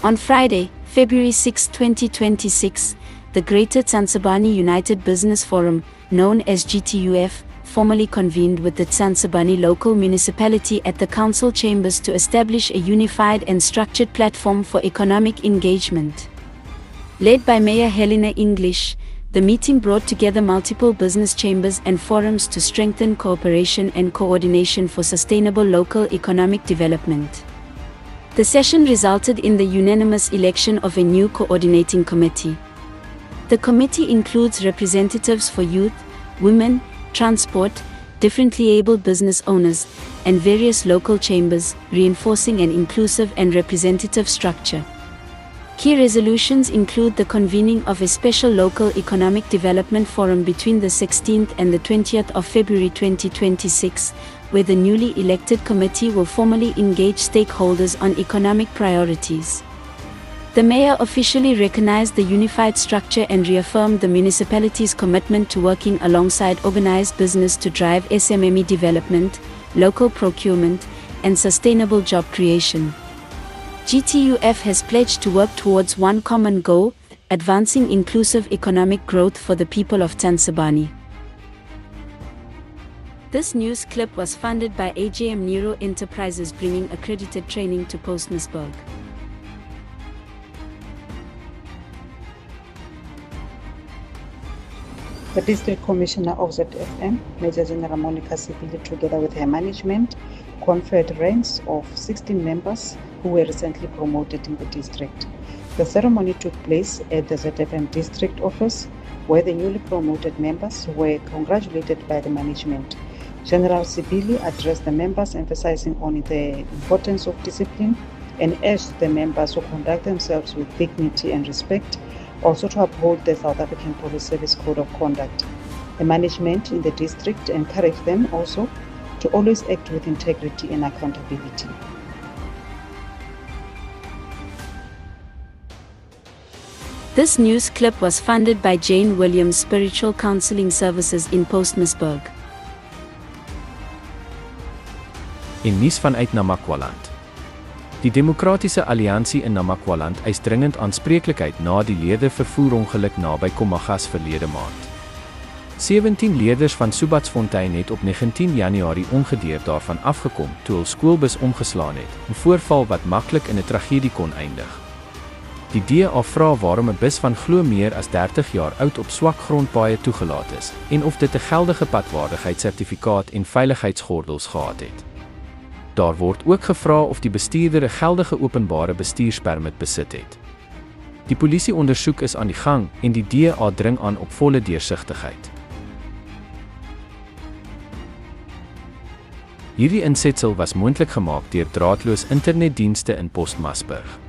On Friday, February 6, 2026, the Greater Tsansebani United Business Forum, known as GTUF, formally convened with the Tsansebani local municipality at the council chambers to establish a unified and structured platform for economic engagement. Led by Mayor Helena English, the meeting brought together multiple business chambers and forums to strengthen cooperation and coordination for sustainable local economic development. The session resulted in the unanimous election of a new coordinating committee. The committee includes representatives for youth, women, transport, differently abled business owners, and various local chambers, reinforcing an inclusive and representative structure. Key resolutions include the convening of a special local economic development forum between the 16th and the 20th of February 2026, where the newly elected committee will formally engage stakeholders on economic priorities. The mayor officially recognized the unified structure and reaffirmed the municipality's commitment to working alongside organized business to drive SMME development, local procurement, and sustainable job creation. GTUF has pledged to work towards one common goal, advancing inclusive economic growth for the people of Tsansebani. This news clip was funded by AJM Neuro Enterprises, bringing accredited training to Postmasburg. The District Commissioner of ZFM, Major General Monica Sibili, together with her management, conferred ranks of 16 members who were recently promoted in the district. The ceremony took place at the ZFM district office, where the newly promoted members were congratulated by the management. General Sibili addressed the members, emphasizing on the importance of discipline and urged the members to conduct themselves with dignity and respect, also to uphold the South African Police Service Code of Conduct. The management in the district encouraged them also to always act with integrity and accountability. This news clip was funded by Jane Williams Spiritual Counseling Services in Postmasburg. En nuus vanuit Namakwaland. Die Demokratiese Alliansie in Namakwaland eis dringend aanspreeklikheid na die leerder-vervoerongeluk naby Kommagas verlede maand. 17 leerders van Subatsfontein het op 19 Januarie ongedeerd daarvan afgekom toe hul skoolbus omgeslaan het, 'n voorval wat maklik in 'n tragedie kon eindig. Die DA vra waarom 'n bus van glo meer as 30 jaar oud op swak grondpaaie toegelaat is en of dit 'n geldige padwaardigheidssertifikaat en veiligheidsgordels gehad het. Daar word ook gevra of die bestuurder 'n geldige openbare bestuurspermit besit het. Die polisieondersoek is aan die gang en die DA dring aan op volle deursigtigheid. Hierdie insetsel was moontlik gemaak deur draadloos internetdienste in Postmasburg.